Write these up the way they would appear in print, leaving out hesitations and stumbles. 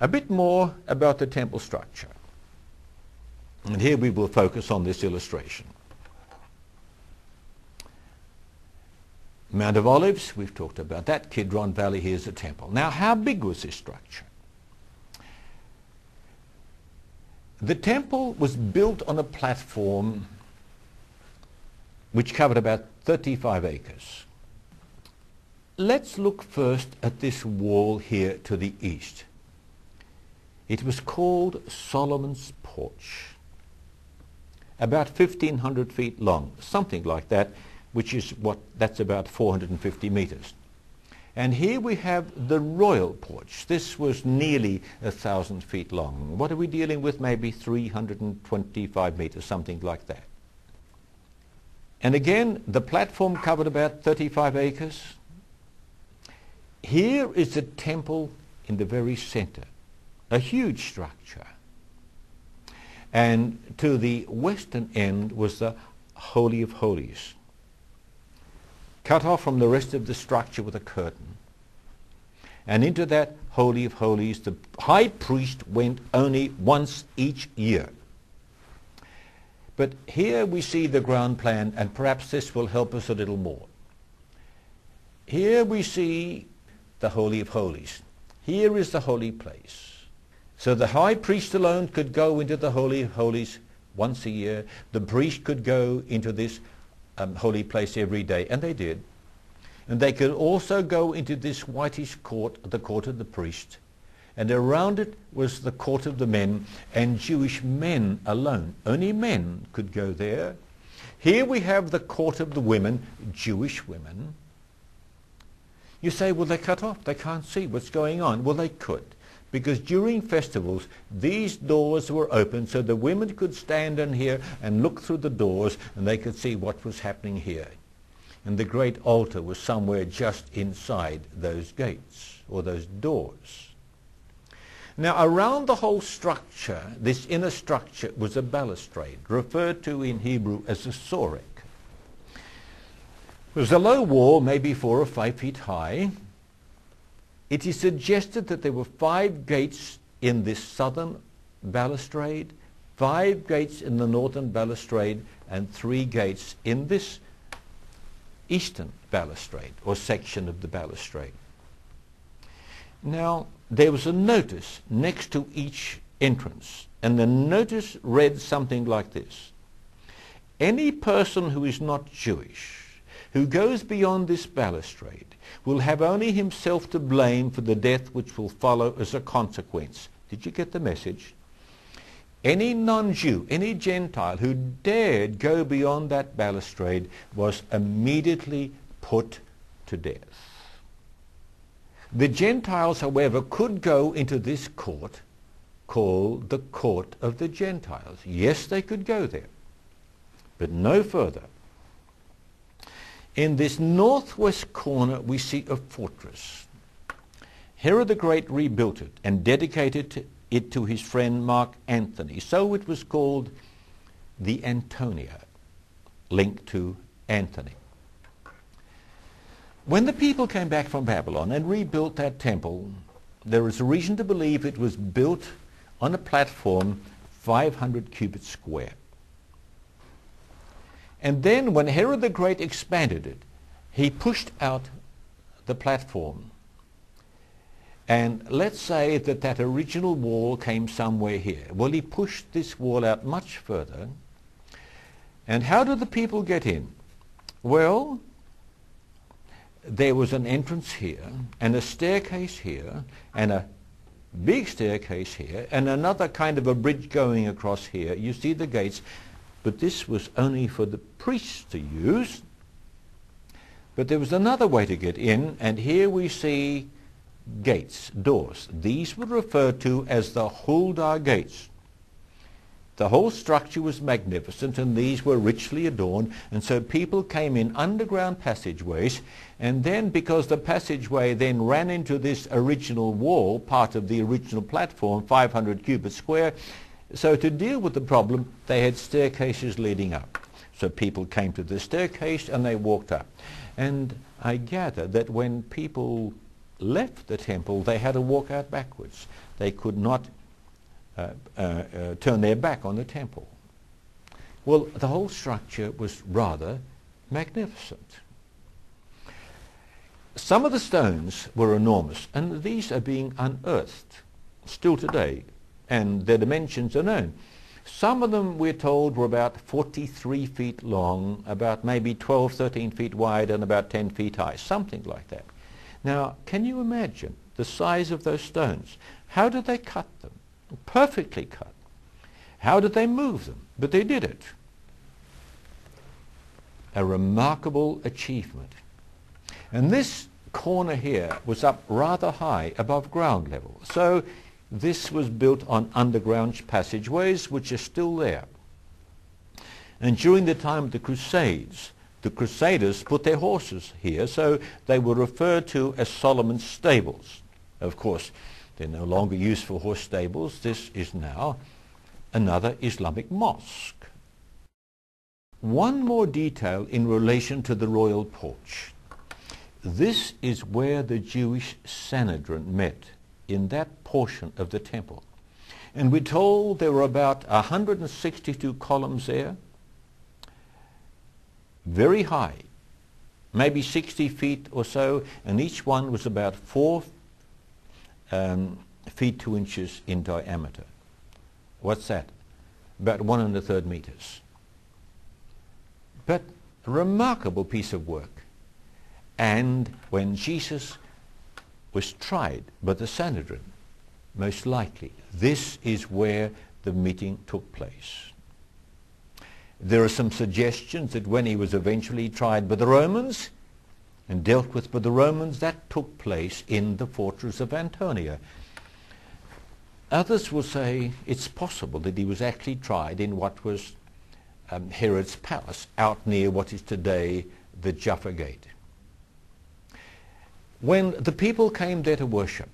A bit more about the temple structure. And here we will focus on this illustration. Mount of Olives, we've talked about that. Kidron Valley, here's the temple. Now, how big was this structure? The temple was built on a platform which covered about 35 acres. Let's look first at this wall here to the east. It was called Solomon's Porch. About 1,500 feet long, something like that, which is that's about 450 meters. And here we have the royal porch. This was nearly 1,000 feet long. What are we dealing with? Maybe 325 meters, something like that. And again, the platform covered about 35 acres. Here is the temple in the very center, a huge structure. And to the western end was the Holy of Holies, cut off from the rest of the structure with a curtain. And into that Holy of Holies, the high priest went only once each year. But here we see the ground plan, and perhaps this will help us a little more. Here we see the Holy of Holies. Here is the holy place. So the high priest alone could go into the Holy of Holies once a year. The priest could go into this holy place every day, and they did. And they could also go into this whitish court, the court of the priest. And around it was the court of the men, and Jewish men alone. Only men could go there. Here we have the court of the women, Jewish women. You say, well, they're cut off. They can't see what's going on. Well, they could, because during festivals, these doors were open so the women could stand in here and look through the doors, and they could see what was happening here. And the great altar was somewhere just inside those gates or those doors. Now, around the whole structure, this inner structure, was a balustrade, referred to in Hebrew as a sorek. It was a low wall, maybe 4 or 5 feet high. It is suggested that there were 5 gates in this southern balustrade, 5 gates in the northern balustrade, and 3 gates in this eastern balustrade, or section of the balustrade. Now, there was a notice next to each entrance, and the notice read something like this: any person who is not Jewish, who goes beyond this balustrade, will have only himself to blame for the death which will follow as a consequence. Did you get the message? Any non-Jew, any Gentile who dared go beyond that balustrade was immediately put to death. The Gentiles, however, could go into this court called the Court of the Gentiles. Yes, they could go there, but no further. In this northwest corner, we see a fortress. Herod the Great rebuilt it and dedicated it to his friend Mark Antony. So it was called the Antonia, linked to Antony. When the people came back from Babylon and rebuilt that temple, there is a reason to believe it was built on a platform 500 cubits square. And then when Herod the Great expanded it, he pushed out the platform. And let's say that that original wall came somewhere here. Well, he pushed this wall out much further. And how did the people get in? Well, there was an entrance here, and a staircase here, and a big staircase here, and another kind of a bridge going across here. You see the gates. But this was only for the priests to use. But there was another way to get in, and here we see gates, doors. These were referred to as the Huldah gates. The whole structure was magnificent, and these were richly adorned, and so people came in underground passageways, and then because the passageway then ran into this original wall, part of the original platform, 500 cubits square, so to deal with the problem, they had staircases leading up. So people came to the staircase and they walked up. And I gather that when people left the temple, they had to walk out backwards. They could not turn their back on the temple. Well, the whole structure was rather magnificent. Some of the stones were enormous, and these are being unearthed still today, and their dimensions are known. Some of them, we're told, were about 43 feet long, about maybe 12, 13 feet wide, and about 10 feet high, something like that. Now, can you imagine the size of those stones? How did they cut them? Perfectly cut. How did they move them? But they did it. A remarkable achievement. And this corner here was up rather high above ground level. So this was built on underground passageways which are still there. And during the time of the Crusades, the Crusaders put their horses here, so they were referred to as Solomon's stables. Of course, they're no longer used for horse stables. This is now another Islamic mosque. One more detail in relation to the royal porch. This is where the Jewish Sanhedrin met, in that portion of the temple. And we're told there were about 162 columns there, very high, maybe 60 feet or so, and each one was about 4 feet 2 inches in diameter. What's that? About 1 1/3 meters. But a remarkable piece of work. And when Jesus was tried by the Sanhedrin, most likely, this is where the meeting took place. There are some suggestions that when he was eventually tried by the Romans and dealt with by the Romans, that took place in the fortress of Antonia. Others will say it's possible that he was actually tried in what was Herod's palace, out near what is today the Jaffa Gate. When the people came there to worship,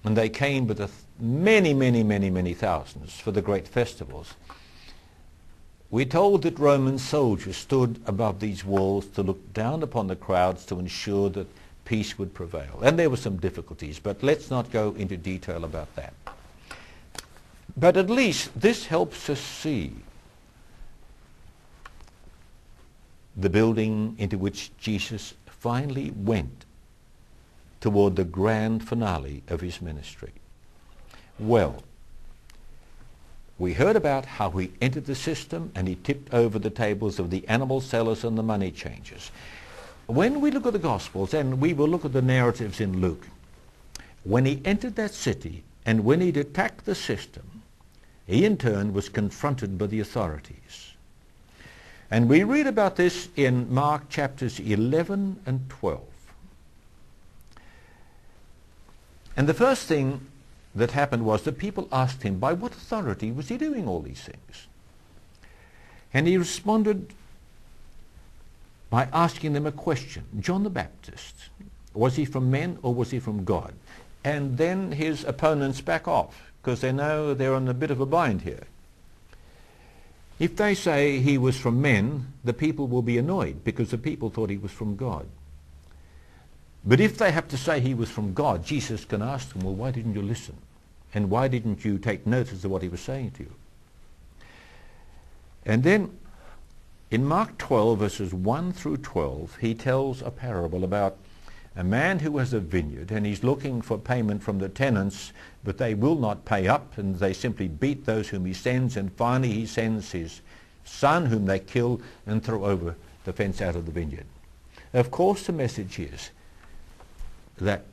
and they came with many thousands for the great festivals, we're told that Roman soldiers stood above these walls to look down upon the crowds to ensure that peace would prevail. And there were some difficulties, but let's not go into detail about that. But at least this helps us see the building into which Jesus finally went toward the grand finale of his ministry. Well, we heard about how he entered the system and he tipped over the tables of the animal sellers and the money changers. When we look at the Gospels, and we will look at the narratives in Luke, when he entered that city and when he'd attacked the system, he in turn was confronted by the authorities. And we read about this in Mark chapters 11 and 12. And the first thing that happened was that people asked him by what authority was he doing all these things. And he responded by asking them a question. John the Baptist, was he from men or was he from God? And then his opponents back off because they know they're in a bit of a bind here. If they say he was from men, the people will be annoyed because the people thought he was from God. But if they have to say he was from God, Jesus can ask them, well, why didn't you listen? And why didn't you take notice of what he was saying to you? And then in Mark 12, verses 1 through 12, he tells a parable about a man who has a vineyard and he's looking for payment from the tenants, but they will not pay up and they simply beat those whom he sends, and finally he sends his son whom they kill and throw over the fence out of the vineyard. Of course the message is that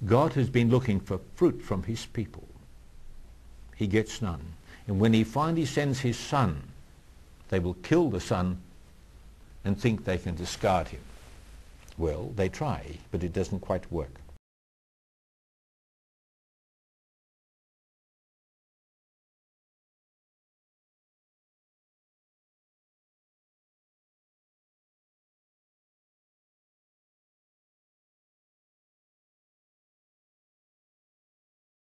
God has been looking for fruit from his people. He gets none. And when he finally sends his son, they will kill the son and think they can discard him. Well, they try, but it doesn't quite work.